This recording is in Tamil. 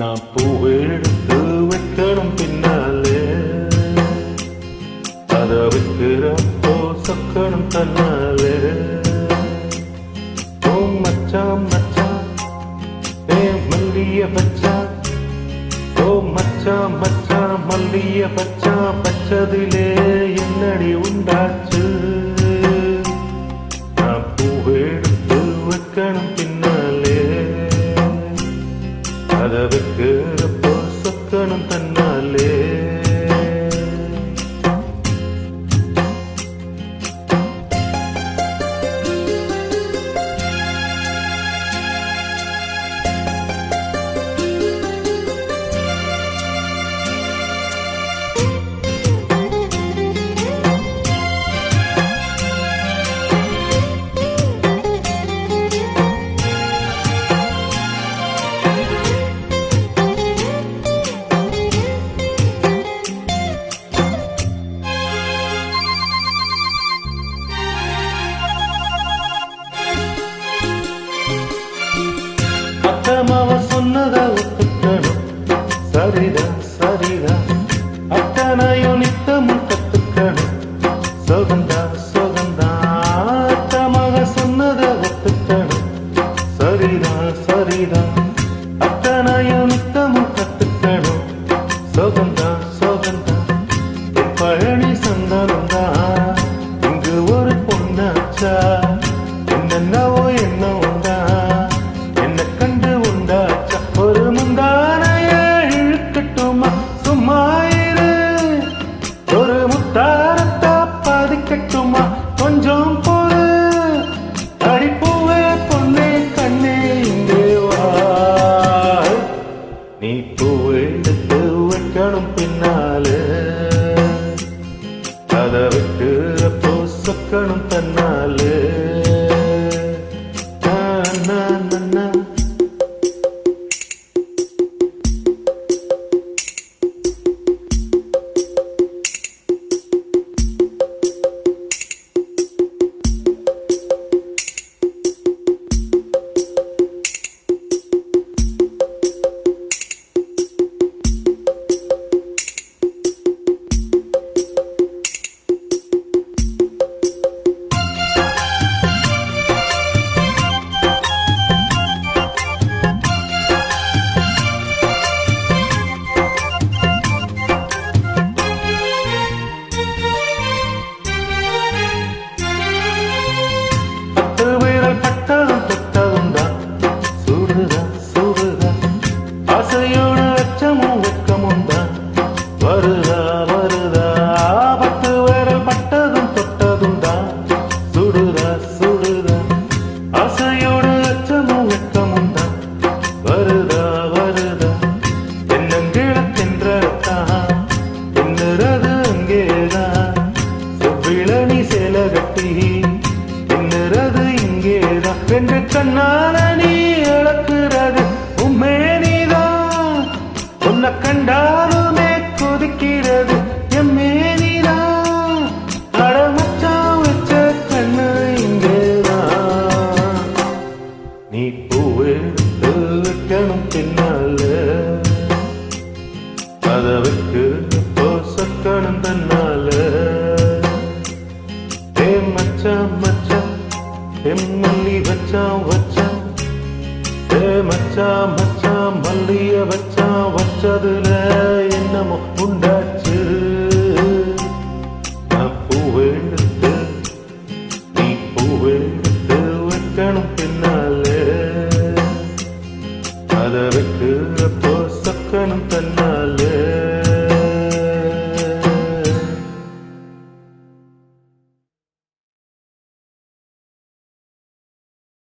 நான் பூவெடுத்து வைக்கணும் பின்னாலே அதை வைக்கிறப்போ சொக்கணும் தன்னாலே. ஓ மச்சான் மச்சான் ஏ மல்லிய பச்சான், ஓ மச்சான் மச்சான் மல்லிய பச்சான் பச்சதிலே என்னடி உண்டாச்சு. நான் பூவெடுத்து வைக்கணும் பின்னாலே அதை வைக்கிறப்போ சொக்கணும் தன்னாலே. அத்தமாவ சொன்னதை ஒத்துக்கணும், சரிதான் சரிதான். அத்தனையும் நித்தமும் கத்துக்கணும், சொகந்தா சொகந்தா. அத்தமாக சொன்னதை ஒத்துக்கணும், சரிதான் சரிதான். அத்தனையும் நித்தமும் கத்துக்கணும், சொகந்தா சொகந்தா. பழனி சந்தனந்தா இங்கு ஒரு பொண்ணாச்சா, என்னென்னவோ என்ன உண்டா ஒரு முந்தானைய இழுக்கட்டுமா சும்மாயிரு, ஒரு முத்தாரத்தா பதிக்கட்டுமா கொஞ்சம் பொறு. அடிப்பூவே பொண்ணே கண்ணே இங்கே வா, நீ பூவை எடுத்து வைக்கணும் பின்னாலே அதை வைக்கிறப்போ சொக்கணும் தன்னாலே. பட்டதும் தொட்டதும் தான் சுடுதா சுடுதா, ஆசையோடு அச்சமும் வெக்கமும் தான் வருதா வருதா. பத்து விரல் பட்டதும் தொட்டதும் தான் சுடுதா சுடுதா, ஆசையோடு அச்சமும் வெக்கமும் தான் வருதா வருதா. தென்னங்கிழத்தென்றத்தான் என்னறது அங்கேதான், செவ்விளனி சேல கட்டி என்னறது இங்கேதான். ரெண்டு கண்ணால நீ இழக்கிறது உண்மை நீதான், உன்னை கண்டாலுமே கொதிக்கிறது எம்மேனிதான். அடமச்சான் வச்ச கண்ணு இங்கேதான், நீ பூவெடுத்து வைக்கணும் பின்னாலே அதை வைக்கிறப்போ சொக்கணும் தன்னாலே. ஏ மச்சான் மச்சான் மல்லி வச்சான் வச்சான், ஏ மச்சான் மச்சான் மல்லிய வச்சான் வச்சதுல என்னமோ உண்டாச்சு. நான் பூவெடுத்து நீ பூவெடுத்து வைக்கணும் பின்னாலே அதை வைக்கிறப்போ சொக்கணும் தன்னாலே.